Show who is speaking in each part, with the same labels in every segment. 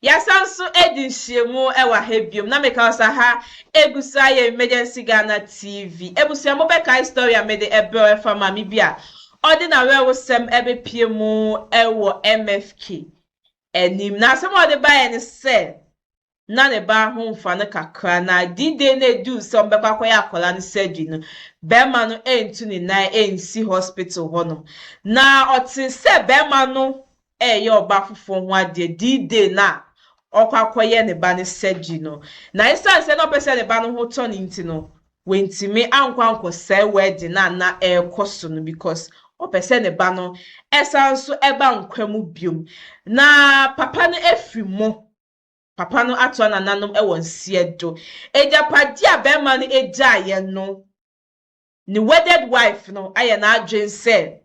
Speaker 1: Yasanso edinshemu ewa hebium na meka osa ha egusa ye emergency Ghana TV ebusiamo beka story amede ebe fa mami bia ordinary wo sem ebe piemu ewo MFK enim na some of the buy and say na ne ba ho mfa ne kakra na dide na do some be kwakoya akola ne surgery no be ma no entu ni nai ensi hospital ho no na otin se be ma no ye oba fofo ho ade dide na okwakoye ne ba ne surgery no na insan se no pese ne ba no ho to ni nti no wentimi ankwanko se wedding na ekoso no because o pese ne ba no esanso eba nkwamu biom na papa no efrimo papa no ato na nanom ewo nsiedo ejapadi abema no ejaye no ni wedded wife no aye na adwen se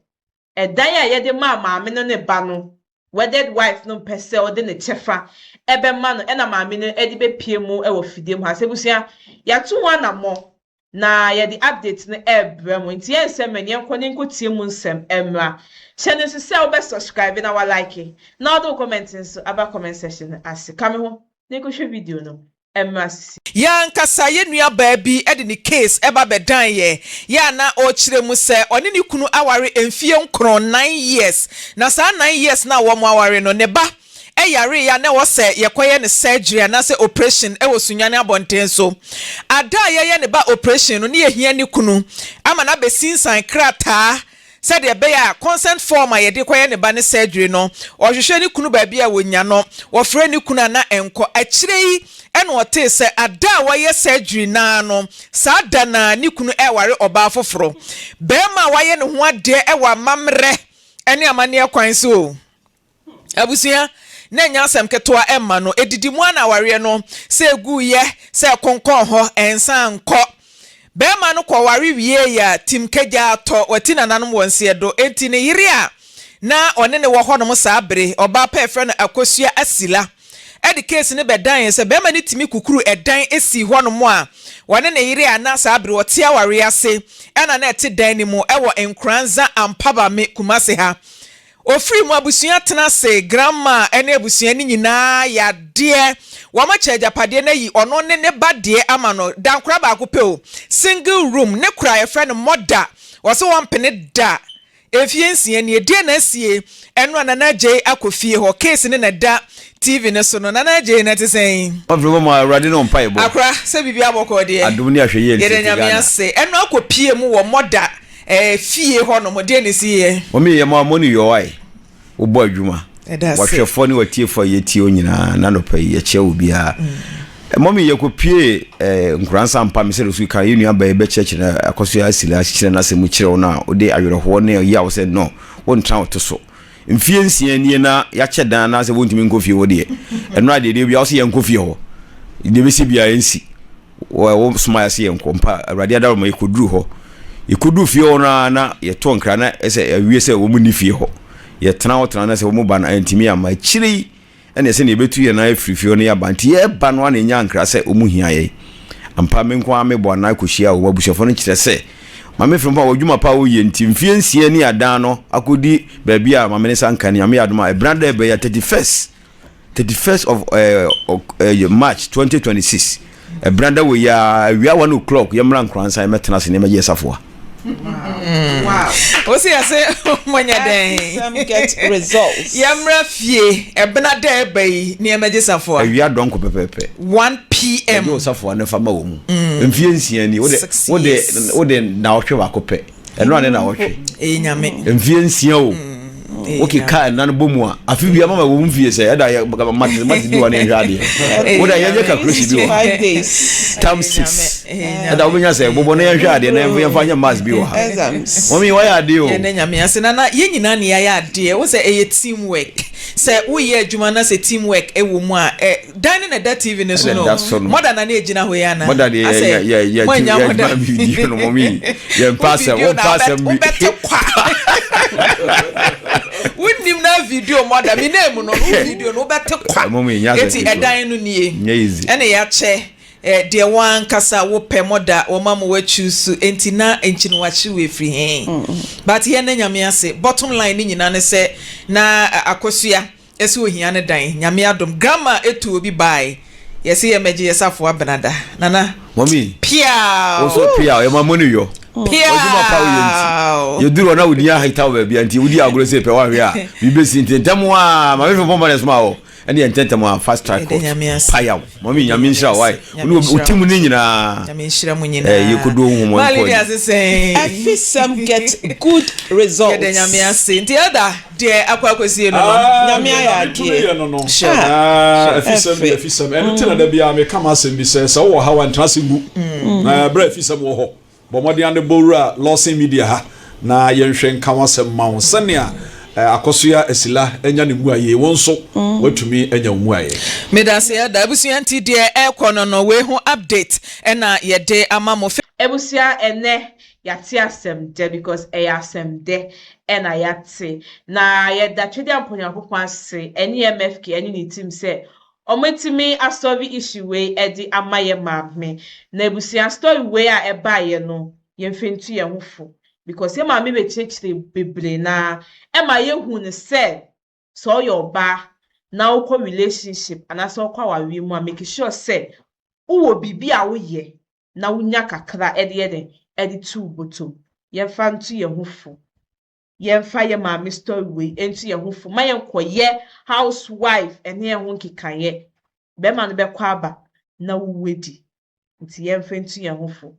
Speaker 1: edan ya ye de maame no ne ba no wedded wife no pese o de ne chefa ebe ma no na maame no edi be piemu ewo fidiem ha sebusia ya tu wana mo na ye di update no ebrem nti ensem mani enko tie mu nsem emra channel se obe subscribe na wa like na do commenting so aba comment section ase kame ho ne ko hwe video no emra sisi
Speaker 2: ya nkasa ye nua baabi ede ni case eba bedan ye ya na o kire mu se oni ni kunu aware emfie nkron 9 years na sa 9 years na wo mu aware no ne ba yare ya na wo se yekoye ne surgery na se operation e wo sunyane abonten so ada ye ne ba operation no ne yehia ni kunu ama na be sinsan krata said the bear consent form ye de koye ne ba ne surgery no ohwehwe ni kunu ba bia wonya no wo fre ni kunu na enko akire yi ene ote se ada wo ye surgery na no sada na ni kunu ware oba foforo be ma wo ye ne ho ade wa mamre ene amane kwan so abusia na nyasem ketoa emma no edidi mu ana ware no se egu ye se konkon ho ensa nko be ma no kwa ware wie ya tim kagya to wati nananom wonse do enti ne yire a na one ne wo ho no sa bere oba pa efre na akosua asila edi case ne bedan se be ma ne timi kukuru edan esi ho no mo a one ne yire a na sa bere wote aware ase ena na ete dan ni mu ewo enkranza ampaba me kumase ha ofri mu abusua tena se grandma ene abusua ni nyina ya de wa ma cheja pade na yi ono ne ba de ama no dan kura ba ko pe o single room ne kura ye friend mother wo so wan pene da efie nsia ni de na sie eno na na je akofie ho case ne na da TV ne so no na je na te sen
Speaker 3: ofri mo awrade no mpa ebo
Speaker 2: akura se bibia boko de
Speaker 3: adum ni ahwe ye
Speaker 2: ele nyame ase eno akopie mu wo mother fie ho no mo de ne sie
Speaker 3: o me ye mo amoni yo wai wo bo adwuma wa hwefo ni watiefo ye tie onyina na no pa ye che obi a momi ye kopie nkuransa mpa me se so ka ye nua ba ye be cheche na akoso asila chire na se mu chire na o de awerho ne ya wo se no won tran to so mfie nsia nie na ya che dan na se wontimi nkofie wo de eno ade de bia wo se ye nkofie ho de be se bia ensi wo smile se ye nkompa awrade adaro ma ikoduru ho ikodu fie ho na ye to nkra na ese awie se wo mu ni fie ho ye tena na se wo mu ba na antimi ama chiri ene se ne betu ye na afrifio ne ya banti ye ba no na nya nkra se omu hia ye ampa me nko ame bo na kohia wo abushefo no kire se mame frompa wodwuma pa wo ye nti mfie nsie ne adan no akodi ba bia mame ne sanka ne ame adoma e brother be ya 31st of March 2026 e brother we ya wia 1 o'clock ye mran kransan metena se ne meje safoa.
Speaker 1: Wow.
Speaker 2: What's it say? Mwanya den.
Speaker 1: Some get results.
Speaker 2: Yamra fie ebena de bay ni emeje safo.
Speaker 3: Awia donko pepepe.
Speaker 2: 1 PM.
Speaker 3: Yo safo na fama wo mu. Mfie nsia ni wo de na ohwe wakope. Eno ane na ohwe.
Speaker 2: Nyame.
Speaker 3: Mfie nsia o. Okay ka na no bomu a afi bia mama wo mfie se eda ya mati bi wane nhade. Wo da ye ka crush bi o.
Speaker 1: 5 days.
Speaker 3: Time 6. Eda wo nya se bobo na nhade na ye fanya mass bi o ha. Omi wa ya de o.
Speaker 2: Ye nyame ase na ye nyina ne ya de wo se e teamwork. Se wo ye adwuma na se teamwork e wo mu a dan na da TV ne so no. Moda na na ejina ho ya na.
Speaker 3: Moda de ya video no momi. Ye passa wo passa mi.
Speaker 1: Wouldn't na video mother me name no video no better kwa eti edan no nie ene ya che de wan kasa wo pe moda wo mama wa choose enti na enchino wa chi we free hen but here na nyame ase bottom line ni nyina ne se na akosua
Speaker 2: esi ohia ne dan nyame adom grandma etu obi bai yesi ye meje yesafo abenada nana
Speaker 3: mommy
Speaker 2: pia
Speaker 3: also pia e ma money yo
Speaker 2: pia
Speaker 3: ojuma pa yenti ye duro na wodi ahita we bia nti wodi agoro se pe wa hwe a bibesi ntentamo a ma me fo bomba nesma o ene ntentamo a fast track paya mommy nyame nhira why otimu ni nyina
Speaker 2: nyame nhira mu nyina
Speaker 3: ye kodo hu mo
Speaker 2: mali dia say
Speaker 1: some get good results
Speaker 2: ye nyame ase nti ada de akwakwesi no
Speaker 4: nyame aya no no afisam ene tina da bia me kama asem bi se wo ha wan trase gu na bra afisam wo ho bomodi ande bowura losing media ha na yenhwe nkama asem ma wo sania akosoya esila enya ne mu aye wonso watumi enya mu aye
Speaker 2: medase ya da busuya nti de ekono no we ho update na ye de amamo
Speaker 1: ebusia ene yate asem de because asem de na yate na ye da twede amponyankopon ase ene MFK ene ni team se ometimi a solve issue we edi amaye maame na ebusia story we a eba ye no ye mfentu ye hofo because ye maame be chechire bebre na e ma ye hu ne se so your ba na ukọ relationship and so kwa wawe mu a make sure say uwo bibi a wo ye na wunya kakra edi tu botom ye fa ntu ye hofo ye fa ye maame story we entu ye hofo ma ye nkoye housewife ene ye ho nkikaye be ma no be kwa aba na wuwedi nti ye fa ntu ye hofo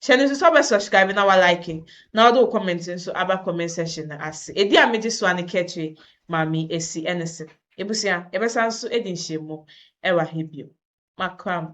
Speaker 1: channel so be subscribe na wa like na do comment so aba comment section na ase edi ameje so an ketwe maame esi enese ebusia ebesa so edi nhemu ewa hebio makram